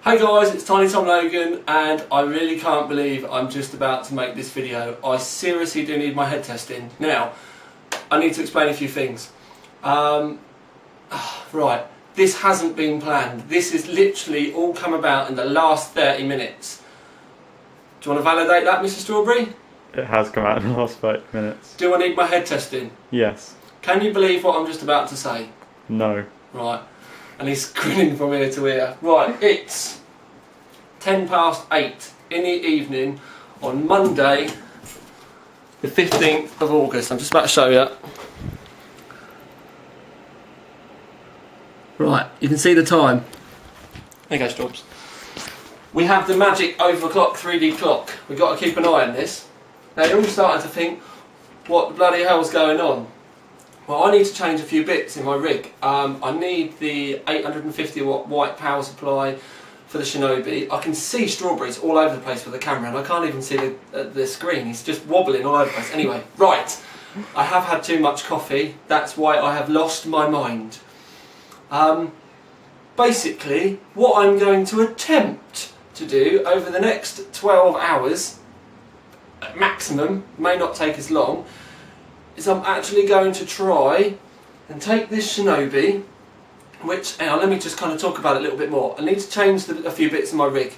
Hey guys, it's Tiny Tom Logan and I really can't believe I'm just about to make this video. I seriously do need my head testing. Now, I need to explain a few things. Right, this hasn't been planned. This has literally all come about in the last 30 minutes. Do you want to validate that, Mr. Strawberry? It has come out in the last 30 minutes. Do I need my head testing? Yes. Can you believe what I'm just about to say? No. Right. And he's grinning from ear to ear. Right, it's 8:10 in the evening on Monday, the 15th of August. I'm just about to show you. Right, you can see the time. There you go, Straubs. We have the magic overclock 3D clock. We've got to keep an eye on this. Now you're all starting to think, what the bloody hell's going on? Well, I need to change a few bits in my rig. I need the 850 watt white power supply for the Shinobi. I can see Strawberries all over the place with the camera and I can't even see the screen. He's just wobbling all over the place. Anyway, right. I have had too much coffee. That's why I have lost my mind. Basically, what I'm going to attempt to do over the next 12 hours, maximum, may not take as long, is I'm actually going to try and take this Shinobi, which, hang on, let me just kind of talk about it a little bit more. I need to change a few bits in my rig.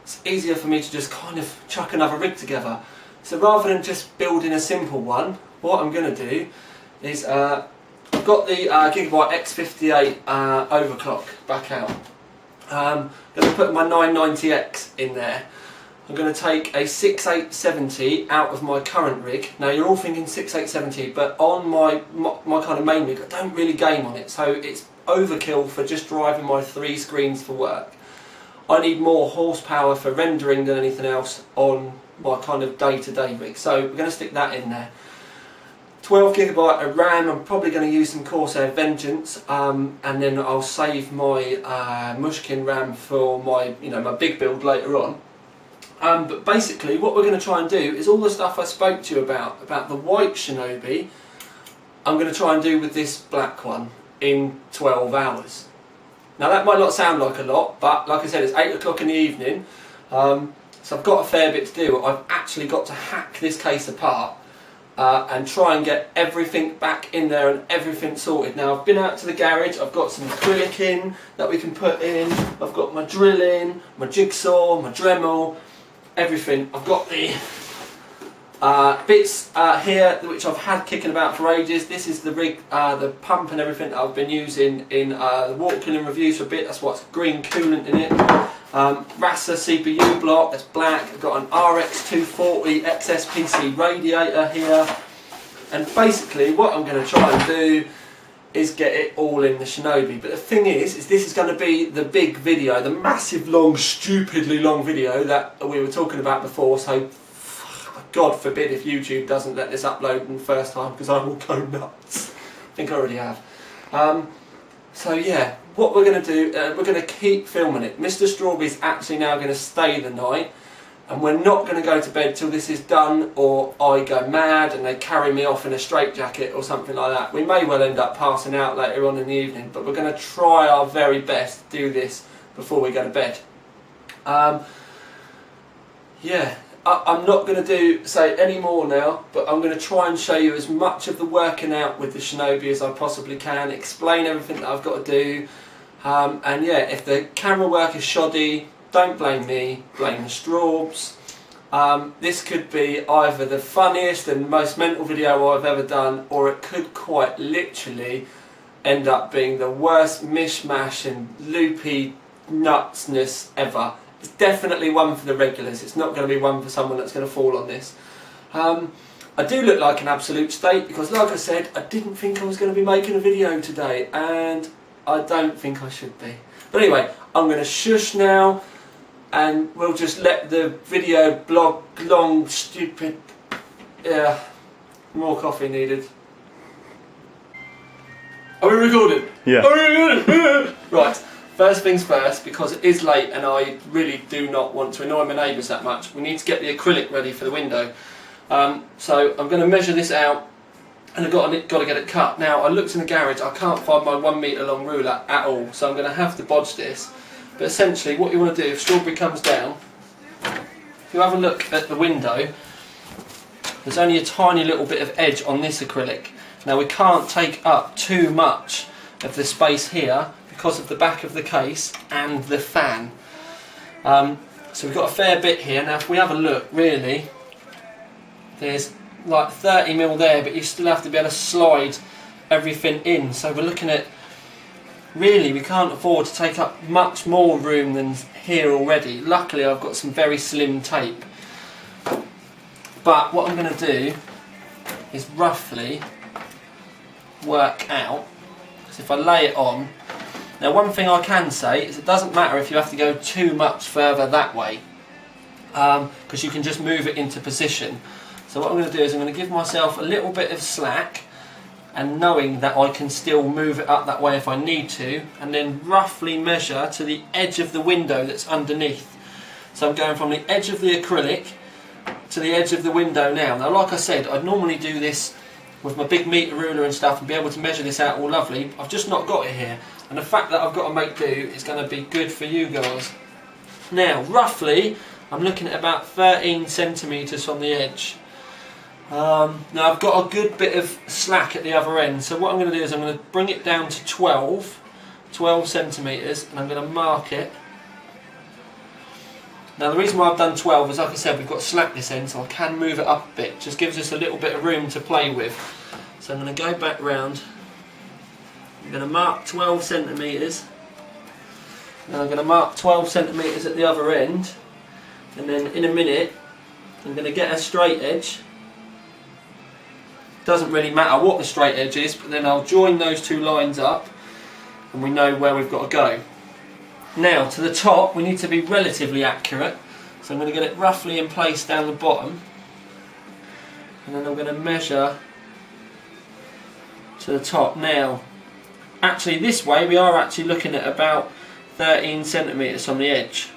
It's easier for me to just kind of chuck another rig together. So rather than just building a simple one, what I'm going to do is, I've got the Gigabyte X58 overclock back out. I'm going to put my 990X in there. I'm going to take a 6870 out of my current rig. Now you're all thinking 6870, but on my kind of main rig I don't really game on it, so it's overkill for just driving my 3 screens for work. I need more horsepower for rendering than anything else on my kind of day-to-day rig, so we're going to stick that in there. 12GB of RAM. I'm probably going to use some Corsair Vengeance, and then I'll save my Mushkin RAM for my my big build later on. But basically what we're going to try and do is all the stuff I spoke to you about the white Shinobi, I'm going to try and do with this black one in 12 hours. Now that might not sound like a lot, but like I said, it's 8 o'clock in the evening, so I've got a fair bit to do. I've actually got to hack this case apart and try and get everything back in there and everything sorted. Now I've been out to the garage, I've got some acrylic in that we can put in, I've got my drill in, my jigsaw, my Dremel, everything. I've got the bits here which I've had kicking about for ages. This is the rig, the pump and everything that I've been using in the water cooling reviews for a bit. That's what's green coolant in it. Rasa CPU block, that's black. I've got an RX 240 XSPC radiator here. And basically what I'm going to try and do is get it all in the Shinobi. But the thing is this is going to be the big video, the massive long, stupidly long video that we were talking about before, so God forbid if YouTube doesn't let this upload in the first time, because I will go nuts. I think I already have. So yeah, what we're going to do, we're going to keep filming it. Mr. Strawberry's actually now going to stay the night, and we're not going to go to bed till this is done, or I go mad and they carry me off in a straitjacket or something like that. We may well end up passing out later on in the evening, but we're going to try our very best to do this before we go to bed. Yeah, I'm not going to say any more now, but I'm going to try and show you as much of the working out with the Shinobi as I possibly can, explain everything that I've got to do, and yeah, if the camera work is shoddy, don't blame me, blame the Straubs. This could be either the funniest and most mental video I've ever done, or it could quite literally end up being the worst mishmash and loopy nutsness ever. It's definitely one for the regulars. It's not going to be one for someone that's going to fall on this. I do look like an absolute state because, like I said, I didn't think I was going to be making a video today, and I don't think I should be. But anyway, I'm going to shush now, and we'll just let the video blog long, stupid... Yeah, more coffee needed. Are we recording? Yeah. Are we recording? Right. First things first, because it is late and I really do not want to annoy my neighbours that much, we need to get the acrylic ready for the window. So I'm going to measure this out and I've got to get it cut. Now I looked in the garage, I can't find my 1 metre long ruler at all, so I'm going to have to bodge this. But essentially what you want to do, if strawberry comes down, if you have a look at the window, there's only a tiny little bit of edge on this acrylic. Now we can't take up too much of the space here because of the back of the case and the fan. So we've got a fair bit here. Now if we have a look, really, there's like 30mm there, but you still have to be able to slide everything in. So we're looking at, really, we can't afford to take up much more room than here already. Luckily I've got some very slim tape. But what I'm going to do is roughly work out, because if I lay it on, now one thing I can say is it doesn't matter if you have to go too much further that way, because you can just move it into position. So what I'm going to do is I'm going to give myself a little bit of slack, and knowing that I can still move it up that way if I need to, and then roughly measure to the edge of the window that's underneath. So I'm going from the edge of the acrylic to the edge of the window now. Now like I said, I'd normally do this with my big meter ruler and stuff and be able to measure this out all lovely. I've just not got it here, and the fact that I've got to make do is going to be good for you guys. Now roughly I'm looking at about 13cm from the edge. Now I've got a good bit of slack at the other end, so what I'm going to do is I'm going to bring it down to 12 centimetres, and I'm going to mark it. Now the reason why I've done 12 is, like I said, we've got slack this end, so I can move it up a bit. Just gives us a little bit of room to play with. So I'm going to go back round. I'm going to mark 12 centimetres. Now I'm going to mark 12 centimetres at the other end, and then in a minute I'm going to get a straight edge. Doesn't really matter what the straight edge is, but then I'll join those two lines up and we know where we've got to go. Now to the top we need to be relatively accurate, so I'm going to get it roughly in place down the bottom, and then I'm going to measure to the top. Now actually this way we are actually looking at about 13 centimetres on the edge.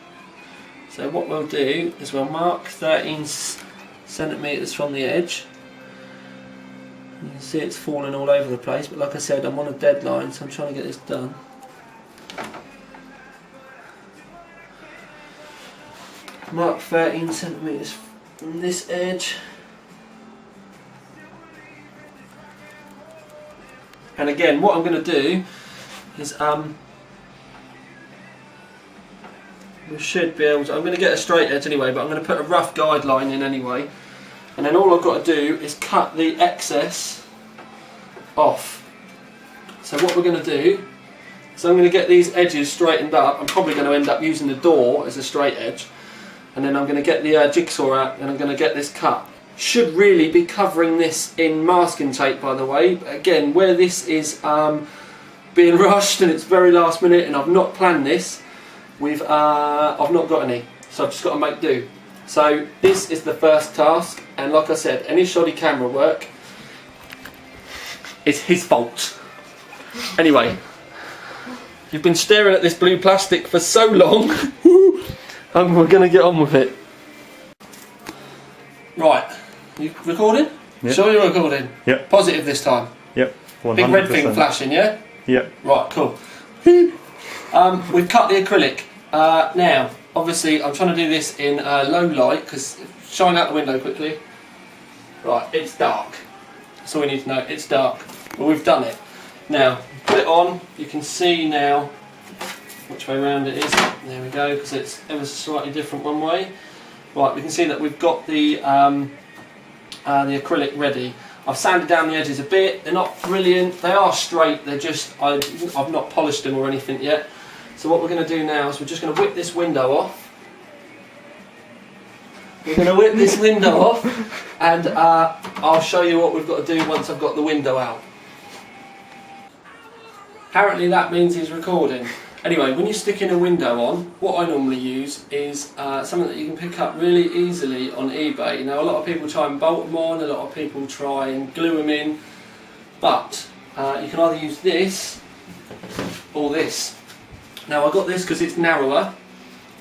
So what we'll do is we'll mark 13 centimetres from the edge. You can see it's falling all over the place, but like I said, I'm on a deadline, so I'm trying to get this done. Mark 13 centimetres from this edge. And again, what I'm going to do is we should be able to, I'm going to get a straight edge anyway, but I'm going to put a rough guideline in anyway. And then all I've got to do is cut the excess off. So what we're going to do is I'm going to get these edges straightened up. I'm probably going to end up using the door as a straight edge. And then I'm going to get the jigsaw out and I'm going to get this cut. Should really be covering this in masking tape, by the way. But again, where this is being rushed and it's very last minute and I've not planned this, I've not got any. So I've just got to make do. So this is the first task, and like I said, any shoddy camera work is his fault. Anyway, you've been staring at this blue plastic for so long, and we're going to get on with it. Right, you recording? Yep. Sure you're recording? Yep. Positive this time? Yep. 100%. Big red thing flashing, yeah? Yep. Right, cool. We've cut the acrylic. Now, obviously I'm trying to do this in low light, because shine out the window quickly. Right, it's dark. That's all we need to know, it's dark. But we've done it. Now, put it on, you can see now which way around it is. There we go, because it's ever so slightly different one way. Right, we can see that we've got the acrylic ready. I've sanded down the edges a bit, they're not brilliant, they are straight, they're just, I've not polished them or anything yet. So what we're going to do now is we're just going to whip this window off. We're going to whip this window off, and I'll show you what we've got to do once I've got the window out. Apparently that means he's recording. Anyway, when you're sticking a window on, what I normally use is something that you can pick up really easily on eBay. Now a lot of people try and bolt them on, a lot of people try and glue them in, but you can either use this or this. Now I got this because it's narrower,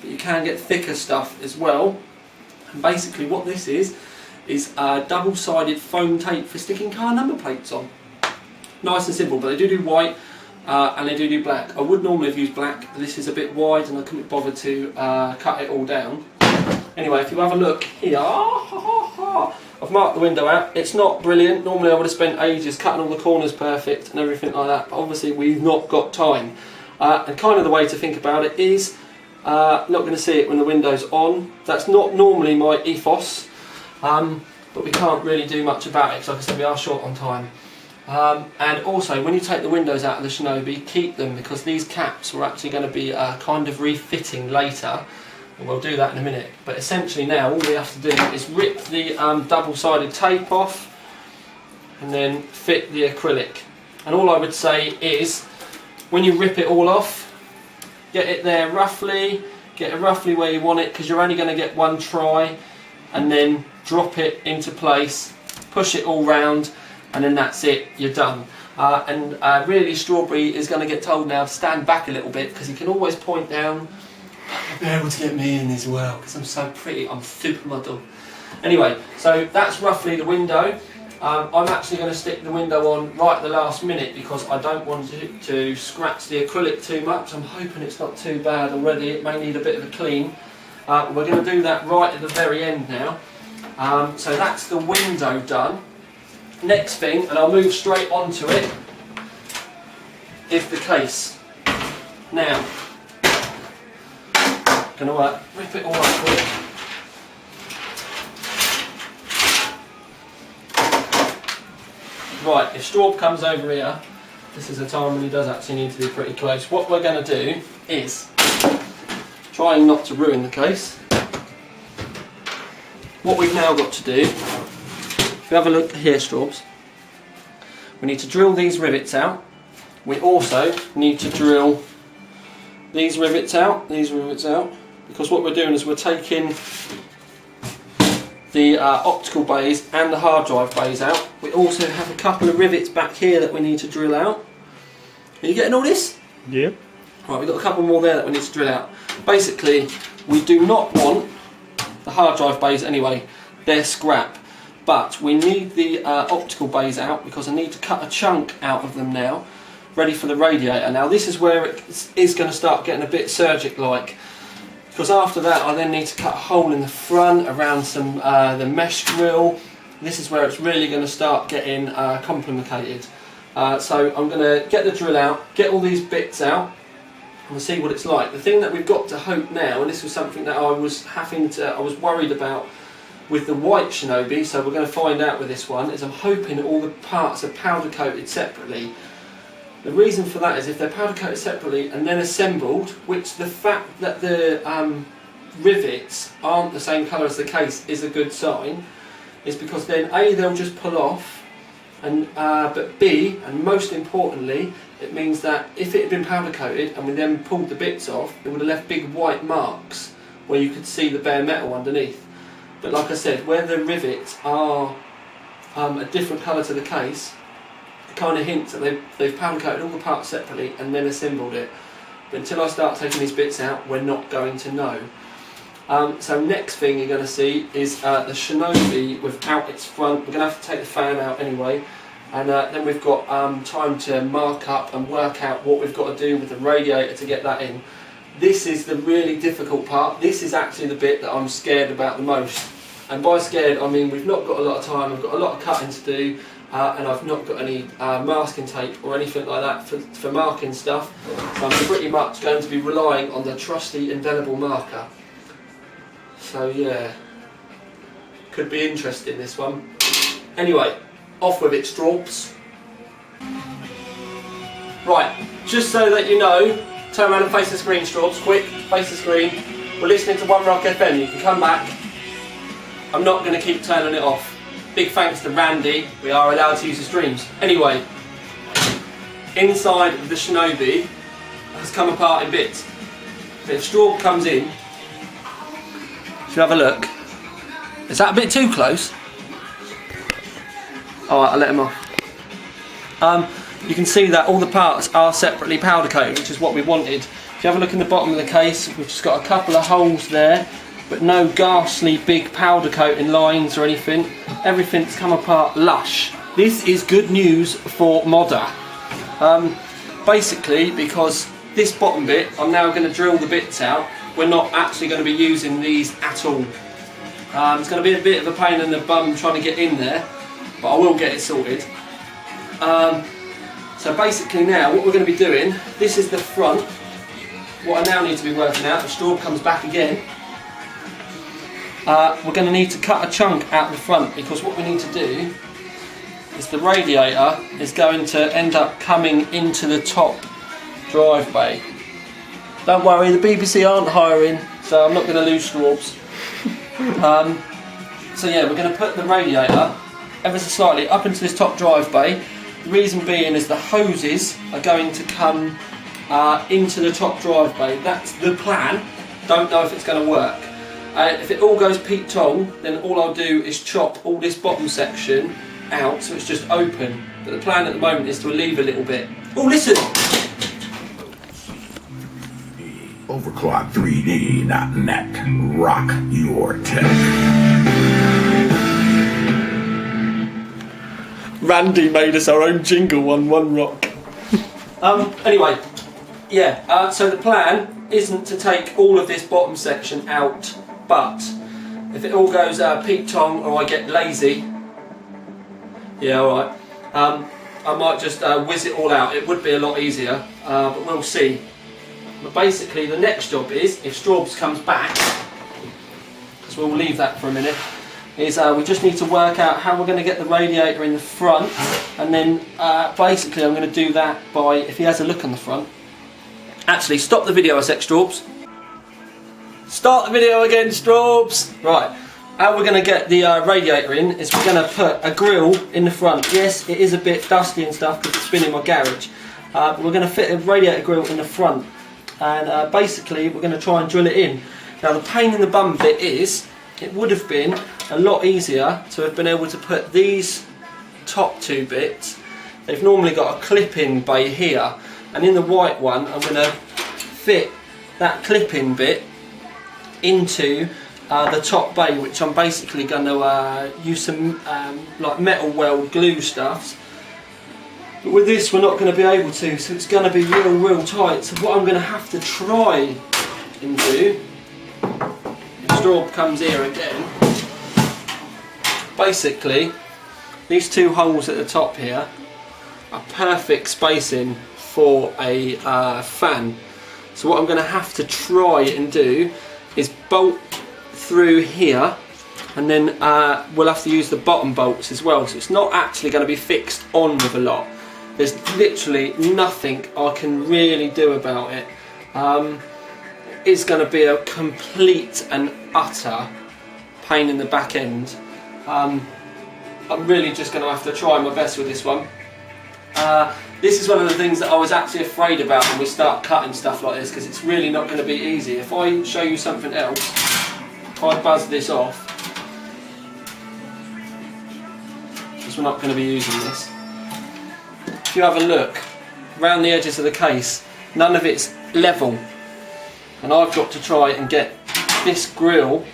but you can get thicker stuff as well. And basically what this is double-sided foam tape for sticking car number plates on. Nice and simple, but they do white. and they do black. I would normally have used black, but this is a bit wide and I couldn't bother to cut it all down. Anyway, if you have a look here, I've marked the window out. It's not brilliant. Normally I would have spent ages cutting all the corners perfect and everything like that, but obviously we've not got time. And kind of the way to think about it is, not going to see it when the window's on. That's not normally my ethos, but we can't really do much about it because, like I said, we are short on time. And also, when you take the windows out of the Shinobi, keep them, because these caps are actually going to be kind of refitting later. And we'll do that in a minute. But essentially now, all we have to do is rip the double-sided tape off and then fit the acrylic. And all I would say is, when you rip it all off, get it there roughly, get it roughly where you want it, because you're only going to get one try, and then drop it into place, push it all round, and then that's it, you're done. Really Strawberry is going to get told now to stand back a little bit, because he can always point down. You'll be able to get me in as well, because I'm so pretty, I'm supermodel. Anyway, so that's roughly the window. I'm actually going to stick the window on right at the last minute because I don't want to scratch the acrylic too much. I'm hoping it's not too bad already, it may need a bit of a clean. We're going to do that right at the very end now. So that's the window done. Next thing, and I'll move straight onto it, is the case. Now, I'm going to rip it all up for you. Right, if Straub comes over here, this is a time when he does actually need to be pretty close. What we're going to do is, trying not to ruin the case, what we've now got to do, if you have a look here, Straubs, we need to drill these rivets out. We also need to drill these rivets out, because what we're doing is we're taking the optical bays and the hard drive bays out. We also have a couple of rivets back here that we need to drill out. Are you getting all this? Yeah. Right, we've got a couple more there that we need to drill out. Basically, we do not want the hard drive bays anyway, they're scrap. But we need the optical bays out because I need to cut a chunk out of them now, ready for the radiator. Now this is where it is going to start getting a bit surgic-like. Because after that I then need to cut a hole in the front around some the mesh grill. This is where it's really going to start getting complicated. So I'm going to get the drill out, get all these bits out, and we'll see what it's like. The thing that we've got to hope now, and this was something that I was worried about with the white Shinobi, so we're going to find out with this one, is I'm hoping all the parts are powder coated separately. The reason for that is if they're powder coated separately and then assembled, which the fact that the rivets aren't the same colour as the case is a good sign, is because then A, they'll just pull off, and but B, and most importantly, it means that if it had been powder coated and we then pulled the bits off, it would have left big white marks where you could see the bare metal underneath. But like I said, where the rivets are a different colour to the case, kind of hints that they've powder coated all the parts separately and then assembled it. But until I start taking these bits out, we're not going to know. So next thing you're going to see is the Shinobi without its front. We're going to have to take the fan out anyway, and then we've got time to mark up and work out what we've got to do with the radiator to get that in. This is the really difficult part. This is actually the bit that I'm scared about the most. And by scared I mean we've not got a lot of time, I've got a lot of cutting to do. And I've not got any masking tape or anything like that for marking stuff, so I'm pretty much going to be relying on the trusty indelible marker. So yeah, could be interesting this one. Anyway, off with it, Straubs. Right, just so that you know, turn around and face the screen, Straubs, quick, face the screen. We're listening to One Rock FM, you can come back. I'm not going to keep turning it off. Big thanks to Randy, we are allowed to use the streams. Anyway, inside of the Shinobi has come apart in bits. But if Straub comes in, if you have a look, is that a bit too close? Alright, I'll let him off. You can see that all the parts are separately powder coated, which is what we wanted. If you have a look in the bottom of the case, we've just got a couple of holes there, but no ghastly big powder coating lines or anything. Everything's come apart lush. This is good news for modder. basically because this bottom bit, I'm now going to drill the bits out. We're not actually going to be using these at all. It's going to be a bit of a pain in the bum trying to get in there, but I will get it sorted. So basically now what we're going to be doing, this is the front. What I now need to be working out, the straw comes back again. We're going to need to cut a chunk out the front, because what we need to do is the radiator is going to end up coming into the top drive bay. Don't worry, the BBC aren't hiring, so I'm not going to lose straws. So yeah, we're going to put the radiator ever so slightly up into this top drive bay. The reason being is the hoses are going to come into the top drive bay. That's the plan. Don't know if it's going to work. If it all goes Pete Tong, then all I'll do is chop all this bottom section out so it's just open. But the plan at the moment is to leave a little bit. Oh, listen! Overclock3D.net. Rock your tech. Randy made us our own jingle on One Rock. Anyway, yeah, so the plan isn't to take all of this bottom section out, but if it all goes Pete Tong or I get lazy, yeah, alright, I might just whiz it all out. It would be a lot easier, but we'll see. But basically the next job is, if Straubs comes back, because we'll leave that for a minute, is we just need to work out how we're going to get the radiator in the front, and then basically I'm going to do that by, if he has a look on the front. Actually, stop the video a sec, Straubs. Start the video again, Straubs. Right, how we're going to get the radiator in is we're going to put a grill in the front. Yes, it is a bit dusty and stuff because it's been in my garage, but we're going to fit a radiator grill in the front, and basically we're going to try and drill it in. Now the pain in the bum bit is, it would have been a lot easier to have been able to put these top two bits. They've normally got a clip-in bay here, and in the white one I'm going to fit that clip-in bit into the top bay, which I'm basically going to use some like metal weld glue stuffs. But with this we're not going to be able to, so it's going to be real tight. So what I'm going to have to try and do, if Straub comes here again, basically these two holes at the top here are perfect spacing for a fan. So what I'm going to have to try and do is bolt through here, and then we'll have to use the bottom bolts as well, so it's not actually going to be fixed on with a lot. There's literally nothing I can really do about it. It's going to be a complete and utter pain in the back end. I'm really just going to have to try my best with this one. This is one of the things that I was actually afraid about when we start cutting stuff like this, because it's really not going to be easy. If I show you something else, if I buzz this off, because we're not going to be using this. If you have a look around the edges of the case, none of it's level, and I've got to try and get this grill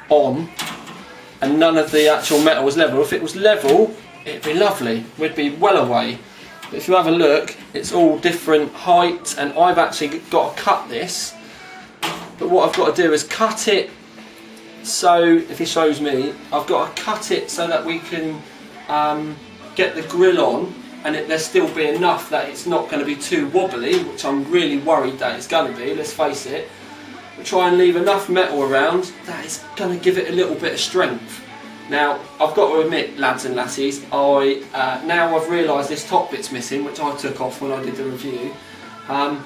on, and none of the actual metal is level. If it was level, it'd be lovely, we'd be well away. But if you have a look, it's all different heights, and I've actually got to cut this. But what I've got to do is cut it, so if he shows me, I've got to cut it so that we can get the grill on, and there still be enough that it's not going to be too wobbly, which I'm really worried that it's going to be, let's face it. But try and leave enough metal around that it's going to give it a little bit of strength. Now, I've got to admit, lads and lassies, now I've realised this top bit's missing, which I took off when I did the review. I'm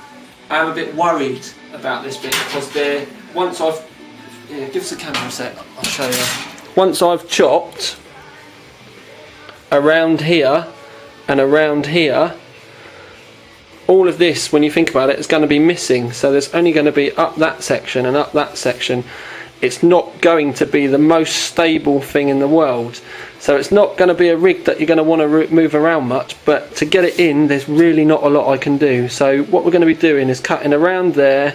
a bit worried about this bit, because once I've... Yeah, give us a camera a sec, I'll show you. Once I've chopped around here and around here, all of this, when you think about it, is going to be missing. So there's only going to be up that section and up that section. It's not going to be the most stable thing in the world. So it's not going to be a rig that you're going to want to move around much, but to get it in, there's really not a lot I can do. So what we're going to be doing is cutting around there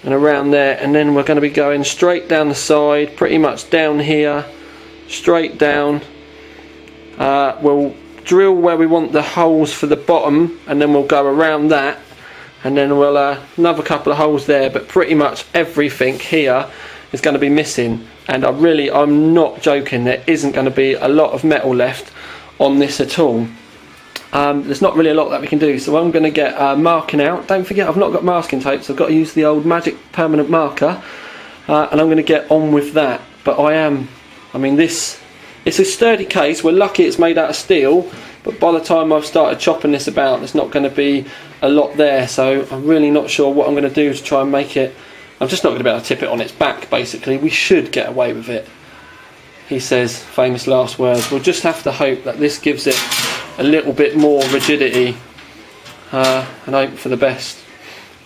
and around there, and then we're going to be going straight down the side, pretty much down here, straight down. We'll drill where we want the holes for the bottom, and then we'll go around that, and then we'll another couple of holes there, but pretty much everything here is going to be missing. And I'm not joking, there isn't going to be a lot of metal left on this at all. There's not really a lot that we can do, so I'm going to get marking out. Don't forget, I've not got masking tape, so I've got to use the old magic permanent marker, and I'm going to get on with that. But it's a sturdy case. We're lucky it's made out of steel, but by the time I've started chopping this about, there's not going to be a lot there, so I'm really not sure what I'm going to do to try and make it. I'm just not going to be able to tip it on its back, basically. We should get away with it, he says, famous last words. We'll just have to hope that this gives it a little bit more rigidity, and hope for the best.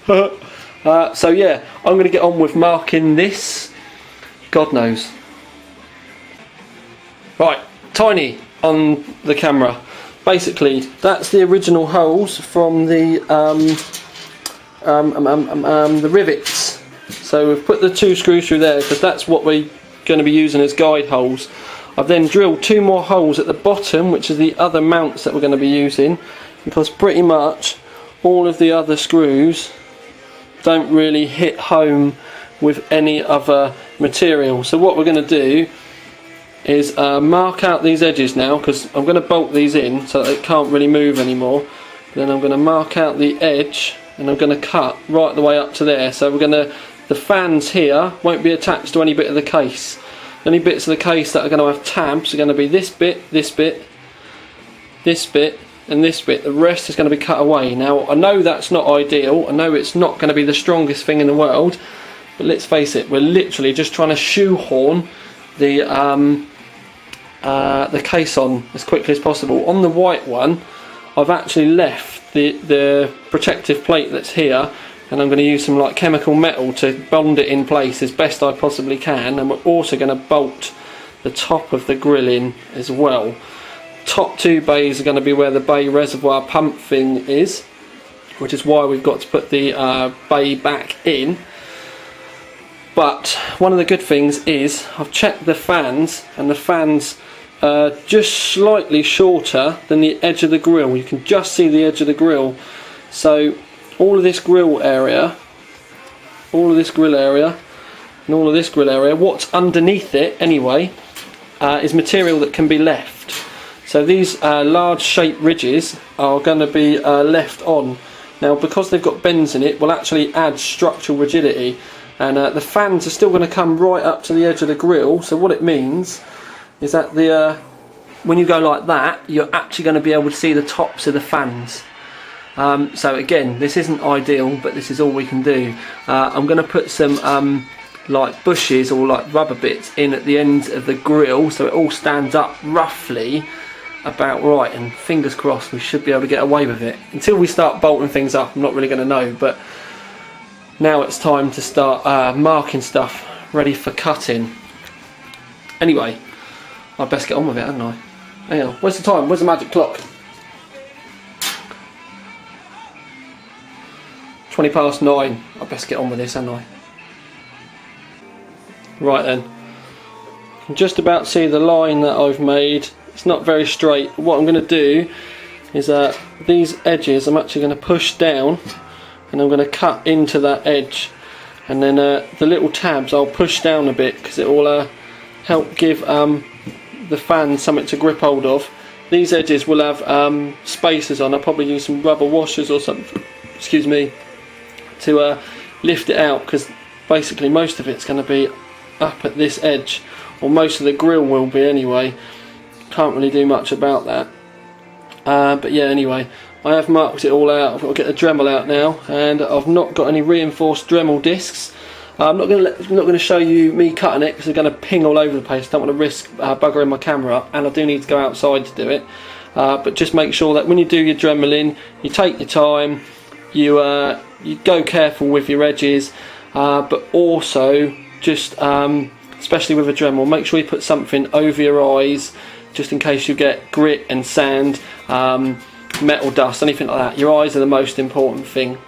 So yeah, I'm going to get on with marking this. God knows. Right, tiny on the camera. Basically, that's the original holes from the rivets. So we've put the 2 screws through there because that's what we're going to be using as guide holes. I've then drilled 2 more holes at the bottom, which are the other mounts that we're going to be using, because pretty much all of the other screws don't really hit home with any other material. So what we're going to do is mark out these edges now, because I'm going to bolt these in so that it can't really move anymore. Then I'm going to mark out the edge, and I'm going to cut right the way up to there. So the fans here won't be attached to any bit of the case. The only bits of the case that are going to have tabs are going to be this bit, this bit, this bit, and this bit. The rest is going to be cut away. Now, I know that's not ideal. I know it's not going to be the strongest thing in the world, but let's face it, we're literally just trying to shoehorn the case on as quickly as possible. On the white one, I've actually left the protective plate that's here, and I'm going to use some like chemical metal to bond it in place as best I possibly can. And we're also going to bolt the top of the grill in as well. Top 2 bays are going to be where the bay reservoir pump thing is, which is why we've got to put the bay back in. But one of the good things is I've checked the fans, and the fans are just slightly shorter than the edge of the grill. You can just see the edge of the grill. So all of this grill area, all of this grill area, and all of this grill area, what's underneath it anyway, is material that can be left. So these large shaped ridges are going to be left on. Now, because they've got bends in it, will actually add structural rigidity. And the fans are still going to come right up to the edge of the grill. So what it means is that when you go like that, you're actually going to be able to see the tops of the fans. So again, this isn't ideal, but this is all we can do. I'm going to put some like bushes or like rubber bits in at the ends of the grill, so it all stands up roughly about right, and fingers crossed we should be able to get away with it. Until we start bolting things up, I'm not really going to know, but now it's time to start marking stuff ready for cutting. Anyway, I best get on with it, hadn't I? Hang on, where's the time? Where's the magic clock? 20 past 9. I best get on with this, hadn't I? Right then. You can just about see the line that I've made. It's not very straight. What I'm going to do is these edges I'm actually going to push down, and I'm going to cut into that edge, and then the little tabs I'll push down a bit because it will help give the fan something to grip hold of. These edges will have spacers on. I'll probably use some rubber washers or something, excuse me, to lift it out, because basically most of it's going to be up at this edge, or most of the grill will be anyway. Can't really do much about that. But yeah, anyway, I have marked it all out. I've got to get the Dremel out now, and I've not got any reinforced Dremel discs. I'm not going to show you me cutting it because they're going to ping all over the place. I don't want to risk buggering my camera up, and I do need to go outside to do it. But just make sure that when you do your Dremeling, you take your time, you go careful with your edges, but also just especially with a Dremel, make sure you put something over your eyes just in case you get grit and sand, metal dust, anything like that. Your eyes are the most important thing,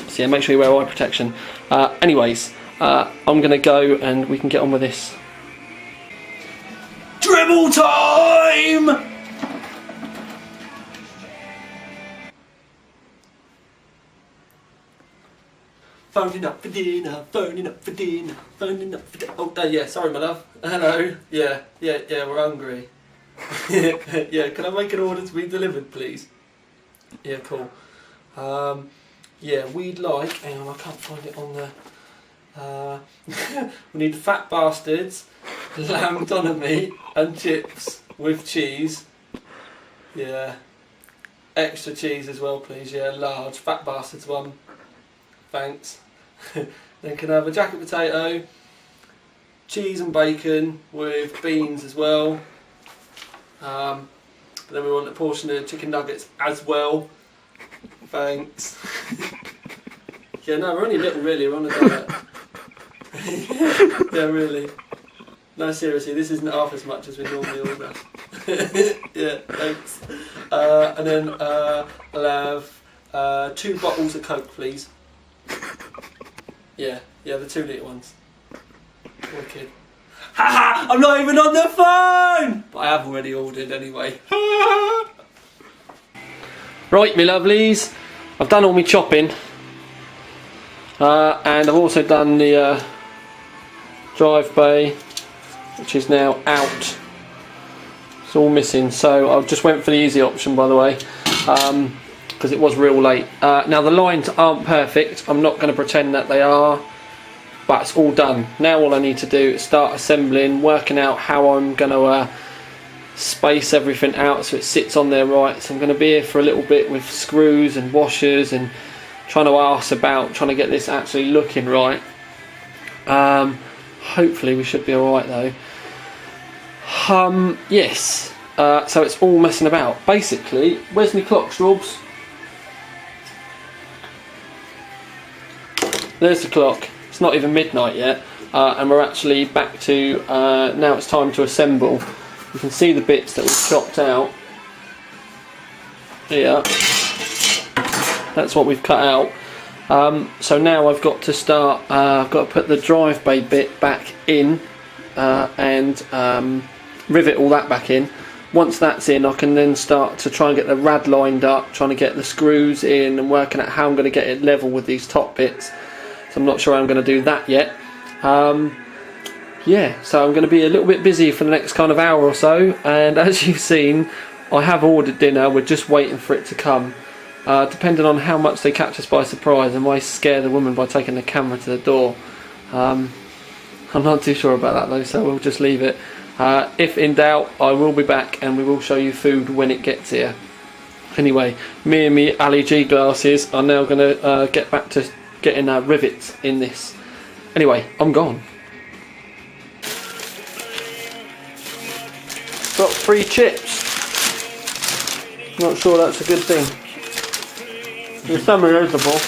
so yeah, make sure you wear eye protection. Anyways, I'm going to go and we can get on with this. Dremel time! Phoning up for dinner, phoning up for dinner, phoning up for dinner. Oh, yeah, sorry, my love. Hello. Yeah, we're hungry. Yeah, can I make an order to be delivered, please? Yeah, cool. Yeah, we'd like. Hang on, I can't find it on the. We need fat bastards, lamb doner meat, and chips with cheese. Yeah. Extra cheese as well, please. Yeah, large. Fat bastards one. Thanks. Then can I have a jacket potato, cheese and bacon with beans as well. But then we want a portion of chicken nuggets as well. Thanks. Yeah, no, we're only little really, we're on a diet. Yeah, really. No, seriously, this isn't half as much as we normally order. Yeah, thanks. And then I'll have 2 bottles of Coke, please. Yeah, the 2 litre ones. Wicked. Haha! I'm not even on the phone! But I have already ordered anyway. Right, me lovelies. I've done all my chopping. And I've also done the drive bay, which is now out. It's all missing, so I just went for the easy option, by the way, because it was real late. Now the lines aren't perfect, I'm not going to pretend that they are, but it's all done. Now all I need to do is start assembling, working out how I'm going to space everything out so it sits on there right. So I'm going to be here for a little bit with screws and washers and trying to arse about, trying to get this actually looking right. Hopefully we should be alright though. Yes, so it's all messing about. Basically, where's my clock, Straubs? There's the clock. It's not even midnight yet, and we're actually back to, now it's time to assemble. You can see the bits that we've chopped out. Here. That's what we've cut out. So now I've got to start, I've got to put the drive bay bit back in and rivet all that back in. Once that's in, I can then start to try and get the rad lined up, trying to get the screws in and working out how I'm going to get it level with these top bits. So I'm not sure how I'm going to do that yet. Yeah, so I'm going to be a little bit busy for the next kind of hour or so, and as you've seen, I have ordered dinner. We're just waiting for it to come. Depending on how much they catch us by surprise, I might scare the woman by taking the camera to the door. I'm not too sure about that though, so we'll just leave it. If in doubt, I will be back and we will show you food when it gets here. Anyway, me and me Ali G glasses are now going to get back to getting rivets in this. Anyway, I'm gone. Got 3 chips. Not sure that's a good thing. They're semi-usable.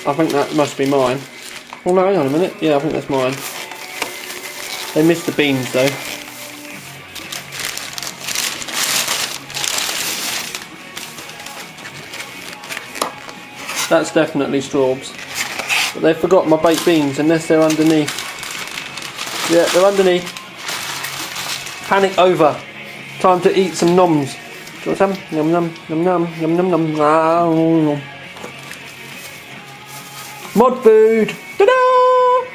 I think that must be mine. Oh no, hang on a minute. Yeah, I think that's mine. They missed the beans though. That's definitely Straubs. But they've forgot my baked beans unless they're underneath. Yeah, they're underneath. Panic over. Time to eat some noms. Do you want some? Yum num, yum num, yum num num. Nom. Mod food. Ta-da!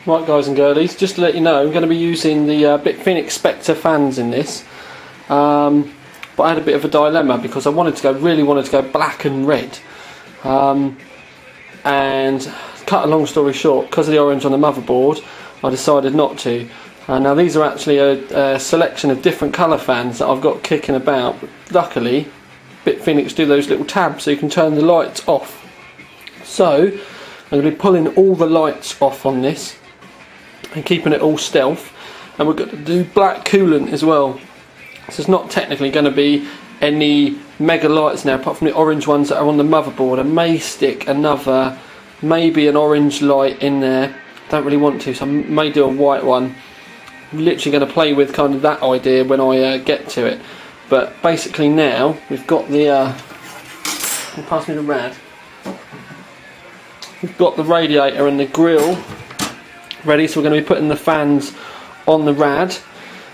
Right, guys and girlies, just to let you know, I'm going to be using the BitFenix Spectre fans in this. But I had a bit of a dilemma because I really wanted to go black and red. And cut a long story short, because of the orange on the motherboard, I decided not to. Now these are actually a selection of different colour fans that I've got kicking about. Luckily, BitFenix do those little tabs so you can turn the lights off. So, I'm going to be pulling all the lights off on this and keeping it all stealth. And we're going to do black coolant as well. So it's not technically going to be any mega lights now, apart from the orange ones that are on the motherboard. I may stick another, maybe an orange light in there. Don't really want to, so I may do a white one. I'm literally going to play with kind of that idea when I get to it. But basically now we've got the pass me the rad. We've got the radiator and the grill ready, so we're going to be putting the fans on the rad.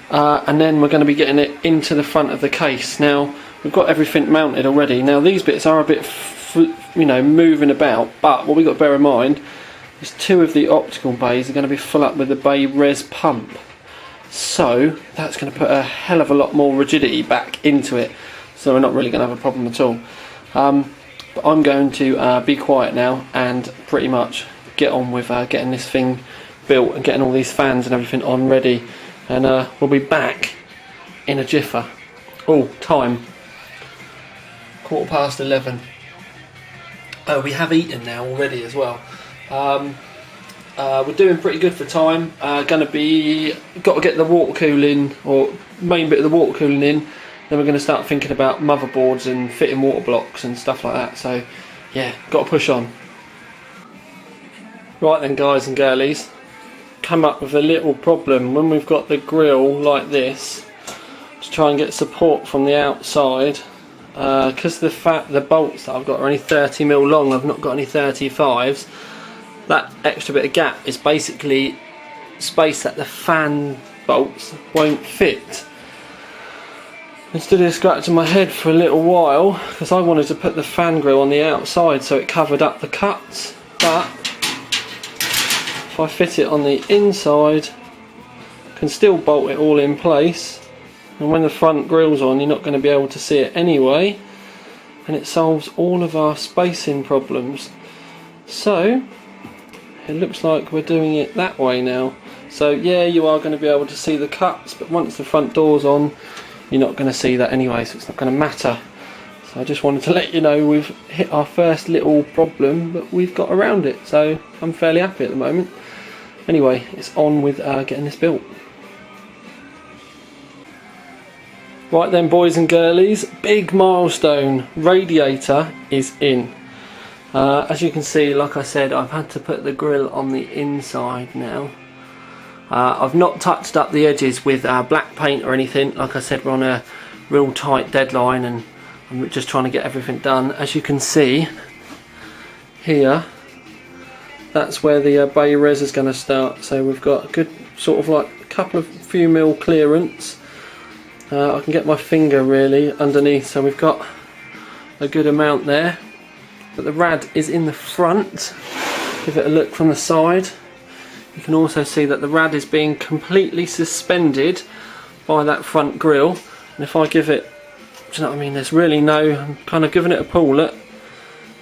and then we're going to be getting it into the front of the case. Now we've got everything mounted already. Now these bits are a bit moving about, but what we've got to bear in mind is 2 of the optical bays are going to be full up with the bay res pump, so that's going to put a hell of a lot more rigidity back into it, so we're not really going to have a problem at all. But I'm going to be quiet now and pretty much get on with getting this thing built and getting all these fans and everything on ready, and we'll be back in a jiffer. Oh, time 11:15. Oh, we have eaten now already as well. We're doing pretty good for time. Got to get the water cooling, or main bit of the water cooling in. Then we're going to start thinking about motherboards and fitting water blocks and stuff like that. So yeah, got to push on. Right then, guys and girlies, come up with a little problem when we've got the grill like this to try and get support from the outside. Because the bolts that I've got are only 30mm long, I've not got any 35s. That extra bit of gap is basically space that the fan bolts won't fit. Instead of scratching my head for a little while, because I wanted to put the fan grill on the outside so it covered up the cuts, but if I fit it on the inside, I can still bolt it all in place. And when the front grill's on, you're not going to be able to see it anyway, and it solves all of our spacing problems. So it looks like we're doing it that way now. So yeah, you are going to be able to see the cuts, but once the front door's on, you're not going to see that anyway, so it's not going to matter. So I just wanted to let you know we've hit our first little problem, but we've got around it, so I'm fairly happy at the moment. Anyway, it's on with getting this built. Right then, boys and girlies, big milestone, radiator is in. As you can see, like I said, I've had to put the grill on the inside now. I've not touched up the edges with black paint or anything. Like I said, we're on a real tight deadline and I'm just trying to get everything done. As you can see here, that's where the bay res is going to start. So we've got a good sort of like a couple of few mil clearance. I can get my finger really underneath, so we've got a good amount there. But the rad is in the front. Give it a look from the side. You can also see that the rad is being completely suspended by that front grille. And if I give it, do you know what I mean, there's really no, I'm kind of giving it a pull, look.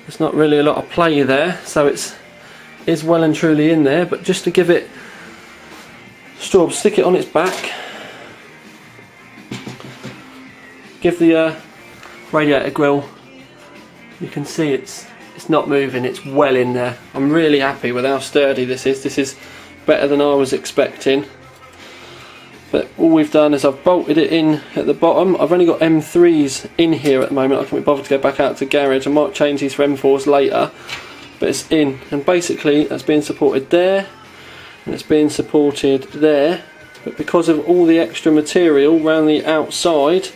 There's not really a lot of play there, so it is well and truly in there. But just to give it, stick it on its back. Give the radiator grill, you can see it's not moving, it's well in there. I'm really happy with how sturdy this is. This is better than I was expecting. But all we've done is I've bolted it in at the bottom. I've only got M3s in here at the moment. I can't be bothered to go back out to garage. I might change these for M4s later, but it's in. And basically that's being supported there and it's being supported there. But because of all the extra material around the outside,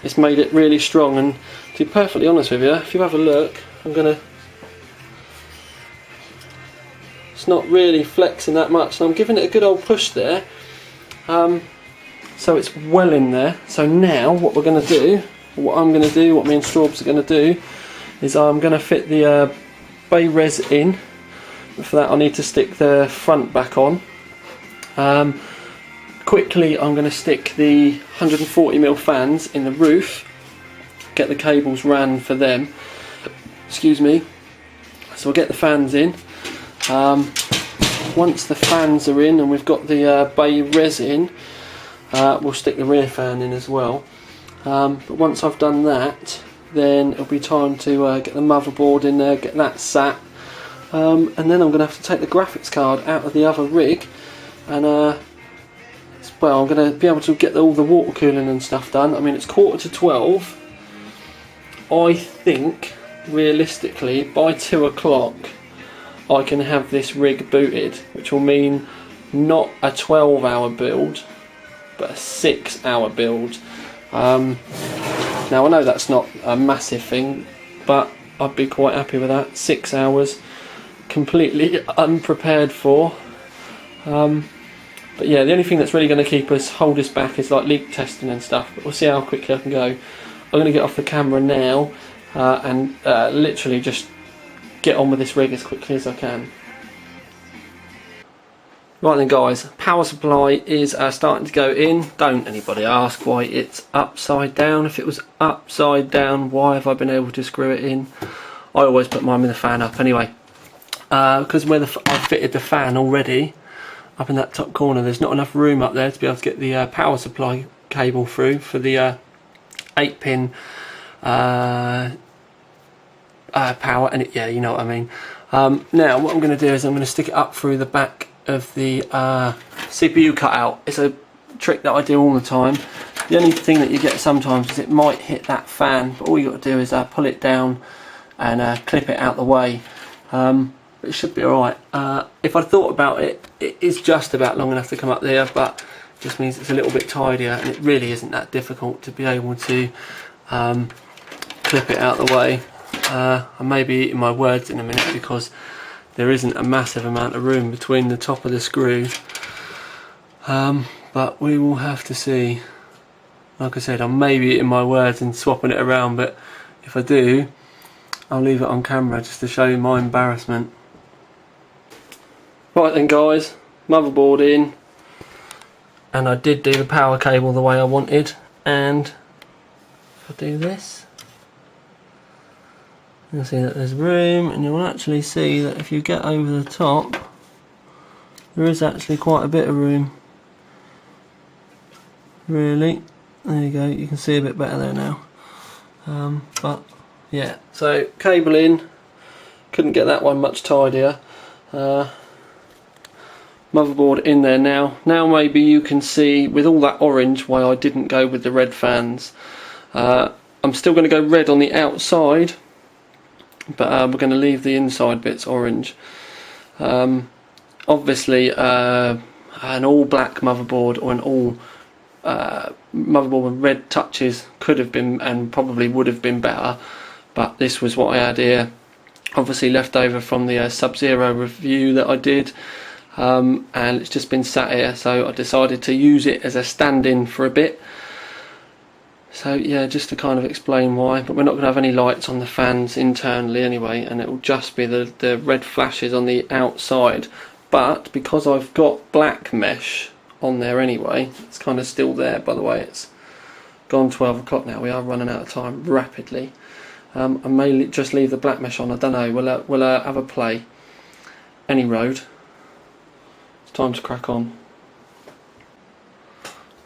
it's made it really strong. And to be perfectly honest with you, if you have a look, it's not really flexing that much, and I'm giving it a good old push there. So it's well in there. So now what we're going to do, what me and Straubs are going to do, is I'm going to fit the bay res in. But for that I need to stick the front back on. Quickly I'm going to stick the 140mm fans in the roof, get the cables ran for them, excuse me. So we'll get the fans in. Once the fans are in and we've got the bay res in, we'll stick the rear fan in as well. But once I've done that, then it'll be time to get the motherboard in there, get that sat, and then I'm going to have to take the graphics card out of the other rig, and well, I'm going to be able to get all the water cooling and stuff done. I mean, it's 11:45. I think, realistically, by 2 o'clock I can have this rig booted, which will mean not a 12-hour build, but a 6-hour build. Now I know that's not a massive thing, but I'd be quite happy with that. 6 hours, completely unprepared for. But yeah, the only thing that's really going to hold us back is like leak testing and stuff. But we'll see how quickly I can go. I'm going to get off the camera now and literally just get on with this rig as quickly as I can. Right then guys, power supply is starting to go in. Don't anybody ask why it's upside down. If it was upside down, why have I been able to screw it in? I always put mine with the fan up anyway. Because where I've fitted the fan already, up in that top corner, there's not enough room up there to be able to get the power supply cable through for the 8-pin power, and yeah, you know what I mean. Now what I'm going to do is I'm going to stick it up through the back of the CPU cutout. It's a trick that I do all the time. The only thing that you get sometimes is it might hit that fan, but all you got to do is pull it down and clip it out the way. It should be alright. If I thought about it, it is just about long enough to come up there, but it just means it's a little bit tidier, and it really isn't that difficult to be able to clip it out the way. I may be eating my words in a minute because there isn't a massive amount of room between the top of the screw, but we will have to see. Like I said, I may be eating my words and swapping it around, but if I do, I'll leave it on camera just to show you my embarrassment. Right then guys, motherboard in, and I did do the power cable the way I wanted, and if I do this, you'll see that there's room, and you'll actually see that if you get over the top, there is actually quite a bit of room. Really, there you go, you can see a bit better there now. But yeah, so cable in, couldn't get that one much tidier. Motherboard in there now. Now maybe you can see with all that orange why I didn't go with the red fans. I'm still going to go red on the outside, but we're going to leave the inside bits orange. Obviously an all black motherboard or an all motherboard with red touches could have been and probably would have been better, but this was what I had here, obviously left over from the Sub-Zero review that I did, and it's just been sat here, so I decided to use it as a stand-in for a bit. So yeah, just to kind of explain why, but we're not going to have any lights on the fans internally anyway, and it will just be the red flashes on the outside. But because I've got black mesh on there anyway, it's kind of still there. By the way, it's gone 12 o'clock now, we are running out of time rapidly. I may just leave the black mesh on, I don't know, we'll have a play. Any road, it's time to crack on.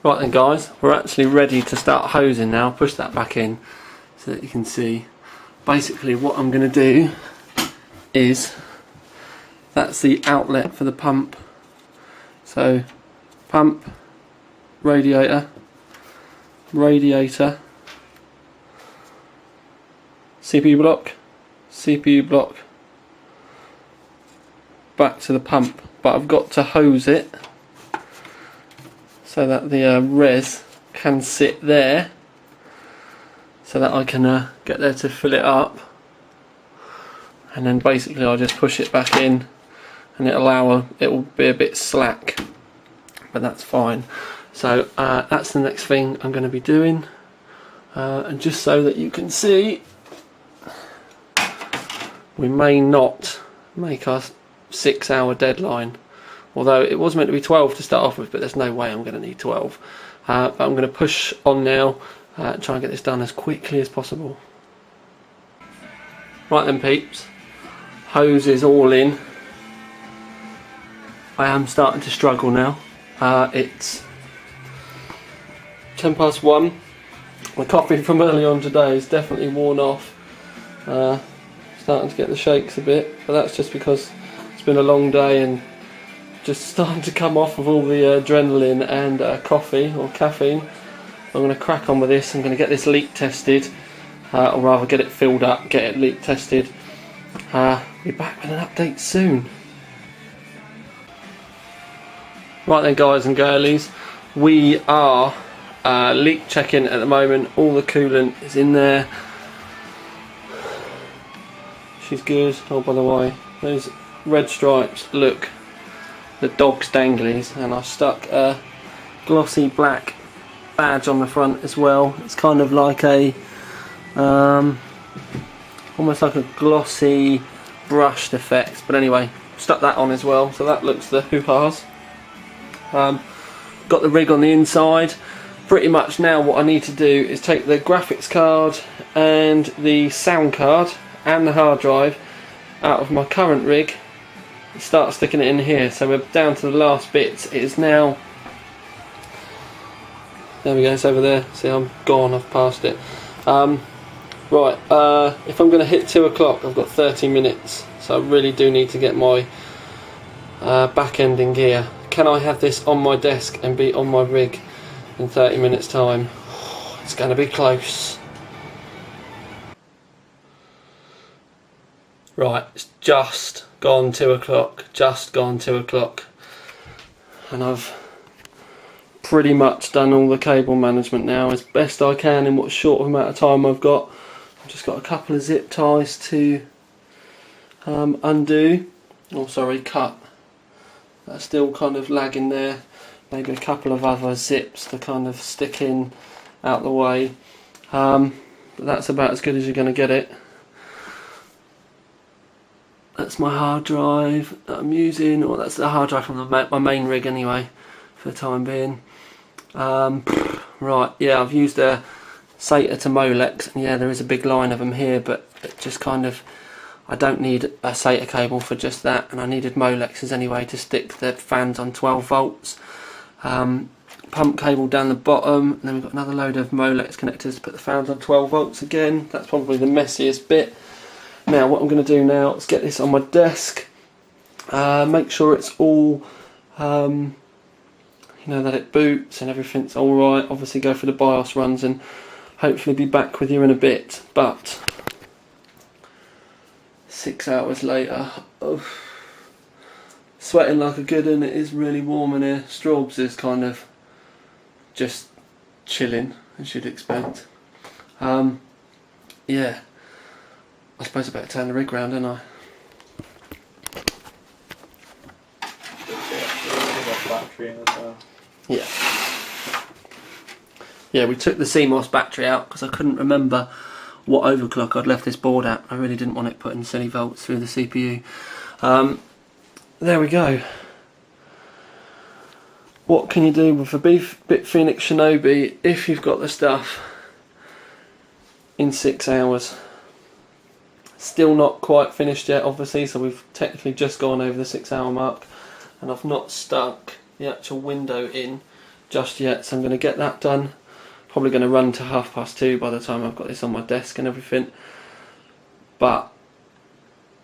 Right then guys, we're actually ready to start hosing now. Push that back in so that you can see. Basically what I'm going to do is, that's the outlet for the pump. So pump, radiator, radiator, CPU block, back to the pump. But I've got to hose it so that the res can sit there, so that I can get there to fill it up, and then basically I'll just push it back in, and it will be a bit slack, but that's fine. So that's the next thing I'm going to be doing, and just so that you can see, we may not make our 6-hour deadline. Although it was meant to be 12 to start off with, but there's no way I'm going to need 12. But I'm going to push on now, try and get this done as quickly as possible. Right then peeps, hose is all in. I am starting to struggle now. It's 1:10. My coffee from early on today is definitely worn off. Starting to get the shakes a bit, but that's just because it's been a long day and just starting to come off of all the adrenaline and coffee or caffeine. I'm going to crack on with this. I'm going to get this leak tested, or rather get it filled up, get it leak tested. Be back with an update soon. Right then guys and girlies, we are leak checking at the moment. All the coolant is in there. She's good. Oh, by the way, those red stripes look the dog's danglies, and I stuck a glossy black badge on the front as well. It's kind of like a almost like a glossy brushed effect, but anyway, stuck that on as well, so that looks the hoo-has. Got the rig on the inside. Pretty much now what I need to do is take the graphics card and the sound card and the hard drive out of my current rig and start sticking it in here. So we're down to the last bits. It is now, there we go, it's over there. See, I'm gone, I've passed it. Right, if I'm going to hit 2 o'clock, I've got 30 minutes, so I really do need to get my back end in gear. Can I have this on my desk and be on my rig in 30 minutes time? It's going to be close. Right, it's just gone 2 o'clock, and I've pretty much done all the cable management now as best I can in what short amount of time I've got. I've just got a couple of zip ties to undo, oh sorry, cut. That's still kind of lagging there. Maybe a couple of other zips to kind of stick in out the way, but that's about as good as you're going to get it. That's my hard drive that I'm using, or that's the hard drive from my main rig anyway, for the time being. Right, yeah, I've used a SATA to Molex, and yeah, there is a big line of them here, but it just kind of, I don't need a SATA cable for just that, and I needed Molexes anyway to stick the fans on 12 volts. Pump cable down the bottom, and then we've got another load of Molex connectors to put the fans on 12 volts again. That's probably the messiest bit. Now what I'm going to do now is get this on my desk, make sure it's all, you know, that it boots and everything's alright. Obviously go through the BIOS runs and hopefully be back with you in a bit. But 6 hours later, oh, sweating like a good one. It is really warm in here. Straubs is kind of just chilling, as you'd expect. Yeah, I suppose I better turn the rig round, don't I? Yeah. Yeah, we took the CMOS battery out because I couldn't remember what overclock I'd left this board at. I really didn't want it putting silly volts through the CPU. There we go. What can you do with a BitFenix Shinobi if you've got the stuff in 6 hours? Still not quite finished yet, obviously, so we've technically just gone over the 6 hour mark, and I've not stuck the actual window in just yet, so I'm going to get that done. Probably going to run to 2:30 by the time I've got this on my desk and everything, but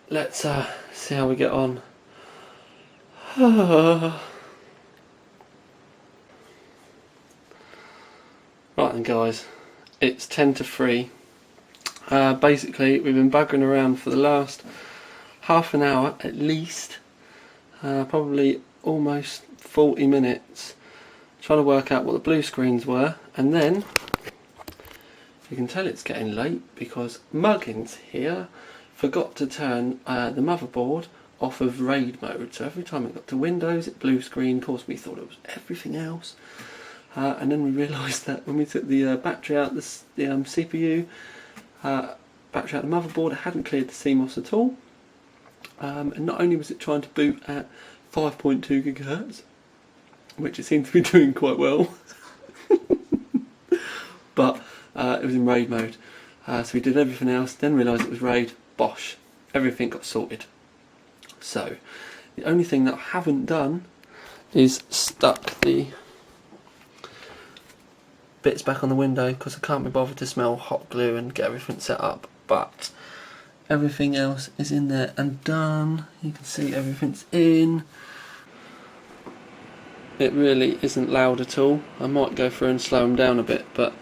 let's see how we get on. Right then guys, it's 10 to 3. Basically we've been buggering around for the last half an hour at least, probably almost 40 minutes, trying to work out what the blue screens were, and then you can tell it's getting late because Muggins here forgot to turn the motherboard off of RAID mode, so every time it got to Windows it blue screen. Of course we thought it was everything else, and then we realised that when we took the battery out the CPU, battery out the motherboard, it hadn't cleared the CMOS at all, and not only was it trying to boot at 5.2 GHz, which it seemed to be doing quite well, but it was in RAID mode, so we did everything else, then realised it was RAID, bosh, everything got sorted. So the only thing that I haven't done is stuck the bits back on the window because I can't be bothered to smell hot glue and get everything set up, but everything else is in there and done. You can see everything's in. It really isn't loud at all. I might go through and slow them down a bit, but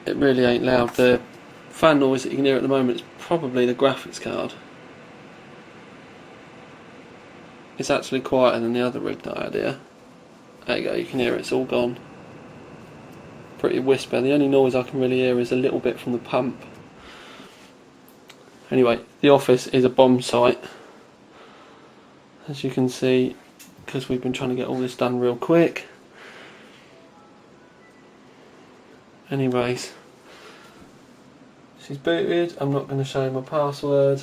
it really ain't loud. The fan noise that you can hear at the moment is probably the graphics card. It's actually quieter than the other rig that I had here. There you go, you can hear it's all gone. Pretty whisper. The only noise I can really hear is a little bit from the pump. Anyway, the office is a bomb site. as you can see, because we've been trying to get all this done real quick. Anyways, she's booted. I'm not going to show you my password.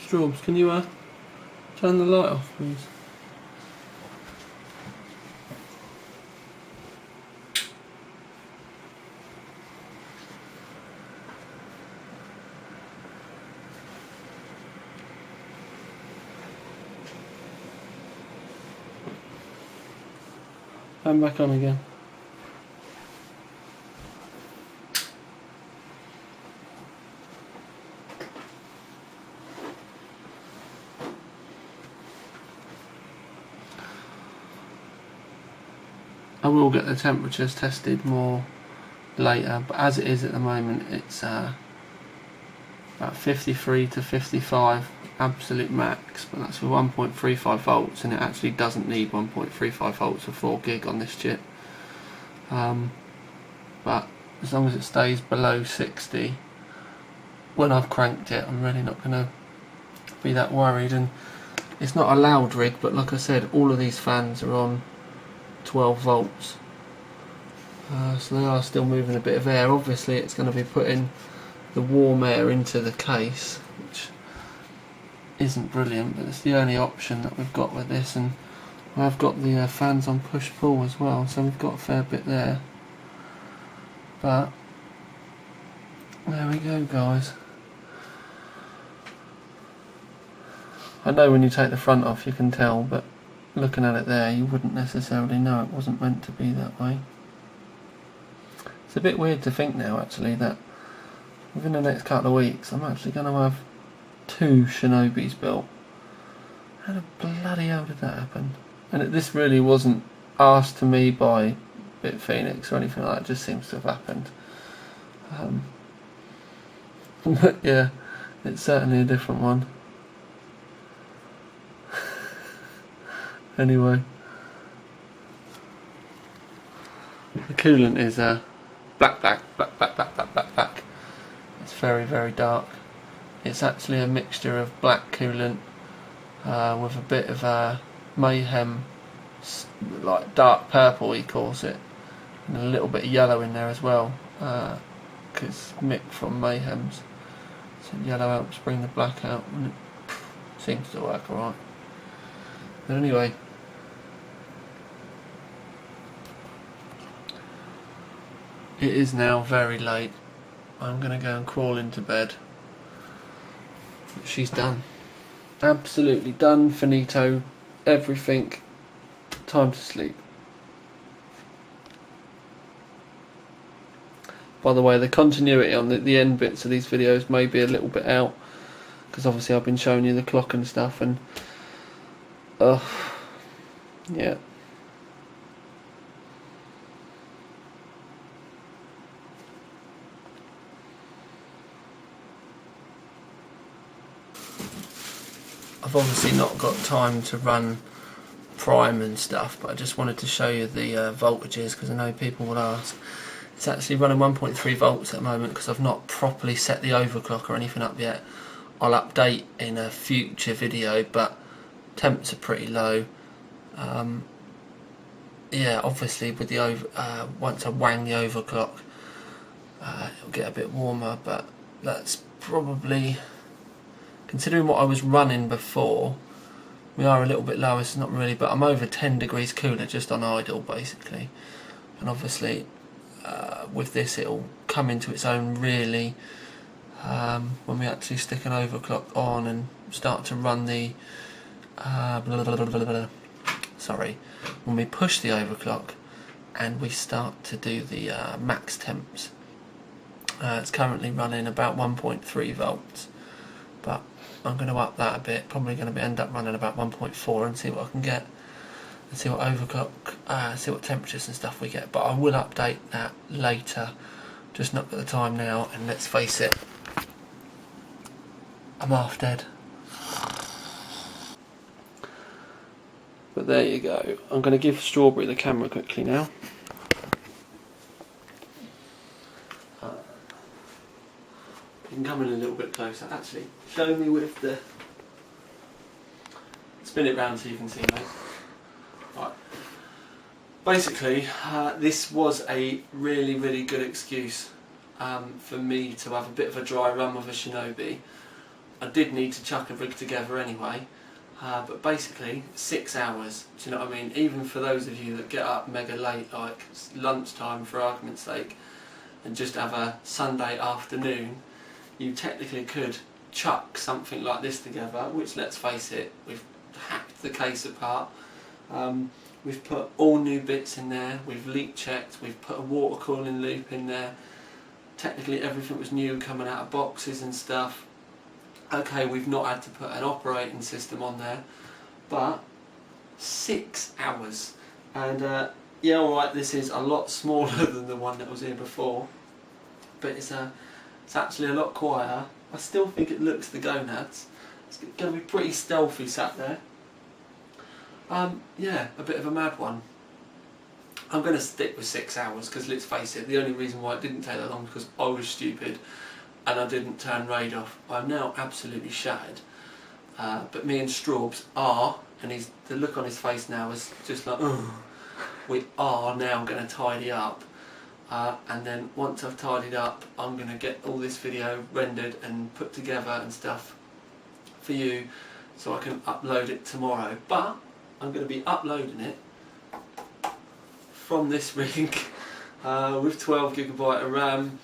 Straubs, can you turn the light off, please? I'm back on again. I will get the temperatures tested more later, but as it is at the moment, it's about 53 to 55 absolute max, but that's with 1.35 volts, and it actually doesn't need 1.35 volts for 4 gig on this chip. But as long as it stays below 60 when I've cranked it, I'm really not going to be that worried. And it's not a loud rig, but like I said, all of these fans are on 12 volts, so they are still moving a bit of air. Obviously it's going to be putting the warm air into the case, which isn't brilliant, but it's the only option that we've got with this. And I've got the fans on push-pull as well, so we've got a fair bit there. But there we go, guys. I know when you take the front off you can tell, but looking at it there you wouldn't necessarily know it wasn't meant to be that way. It's a bit weird to think now actually that within the next couple of weeks I'm actually going to have 2 Shinobis built. How the bloody hell did that happen? And this really wasn't asked to me by BitFenix or anything like that, it just seems to have happened. But yeah, it's certainly a different one. Anyway, the coolant is black. It's very, very dark. It's actually a mixture of black coolant with a bit of mayhem, like dark purple he calls it, and a little bit of yellow in there as well, because Mick from Mayhem's said yellow helps bring the black out, and it seems to work alright. But anyway, it is now very late. I'm going to go and crawl into bed. She's done. Absolutely done, finito, everything. Time to sleep. By the way, the continuity on the end bits of these videos may be a little bit out, because obviously I've been showing you the clock and stuff, and yeah. I've obviously not got time to run prime and stuff, but I just wanted to show you the voltages, because I know people will ask. It's actually running 1.3 volts at the moment because I've not properly set the overclock or anything up yet. I'll update in a future video, but temps are pretty low. Yeah, obviously with the once I wang the overclock, it'll get a bit warmer, but that's probably, considering what I was running before, we are a little bit lower. It's not really, but I'm over 10 degrees cooler just on idle basically, and obviously with this it'll come into its own really when we actually stick an overclock on and start to run the when we push the overclock and we start to do the max temps. It's currently running about 1.3 volts, but I'm going to up that a bit, probably going to end up running about 1.4 and see what I can get, and see what overclock, see what temperatures and stuff we get. But I will update that later, just not at the time now. And let's face it, I'm half dead. But there you go. I'm going to give Strawberry the camera quickly now. You can come in a little bit closer. Actually, show me with the... Spin it round so you can see, mate. Right. Basically, this was a really good excuse for me to have a bit of a dry run with a Shinobi. I did need to chuck a rig together anyway, but basically 6 hours, do you know what I mean? Even for those of you that get up mega late, like lunchtime for argument's sake, and just have a Sunday afternoon, you technically could chuck something like this together, which, let's face it, we've hacked the case apart. We've put all new bits in there, we've leak checked, we've put a water cooling loop in there. Technically everything was new coming out of boxes and stuff. Okay, we've not had to put an operating system on there, but 6 hours. And yeah, alright, this is a lot smaller than the one that was here before, but it's actually a lot quieter. I still think it looks the gonads. It's going to be pretty stealthy sat there. Yeah, a bit of a mad one. I'm going to stick with 6 hours because, let's face it, the only reason why it didn't take that long is because I was stupid and I didn't turn raid off. I'm now absolutely shattered. But me and Straubs are, and the look on his face now is just like, ugh. We are now going to tidy up. And then once I've tidied up, I'm going to get all this video rendered and put together and stuff for you so I can upload it tomorrow. But I'm going to be uploading it from this rig with 12GB of RAM,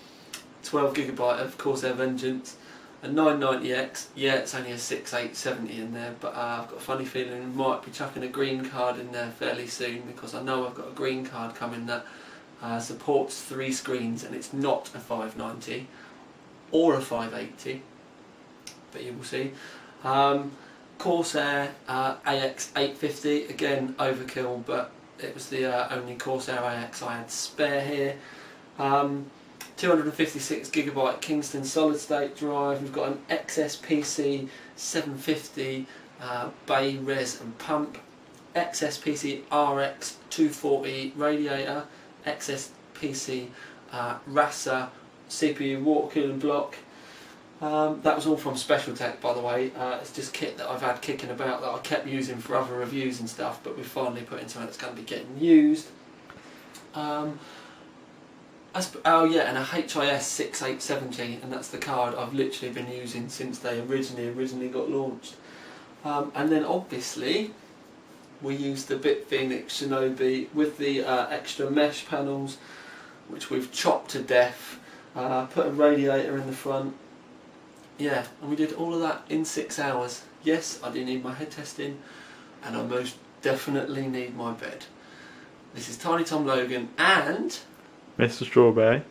12GB of Corsair Vengeance, a 990X. Yeah, it's only a 6870 in there, but I've got a funny feeling I might be chucking a green card in there fairly soon, because I know I've got a green card coming that supports 3 screens, and it's not a 590 or a 580, but you will see. Corsair AX850, again overkill, but it was the only Corsair AX I had spare here. 256GB Kingston solid state drive. We've got an XSPC 750 bay res and pump, XSPC RX 240 radiator, XSPC Rasa CPU water cooling block. That was all from Special Tech, by the way. It's just kit that I've had kicking about that I kept using for other reviews and stuff, but we've finally put into something that's going to be getting used. Oh yeah, and a HIS 6870, and that's the card I've literally been using since they originally got launched. And then obviously we used the BitFenix Shinobi with the extra mesh panels, which we've chopped to death, put a radiator in the front. Yeah, and we did all of that in 6 hours. Yes, I do need my head testing, and I most definitely need my bed. This is Tiny Tom Logan and Mr. Strawberry.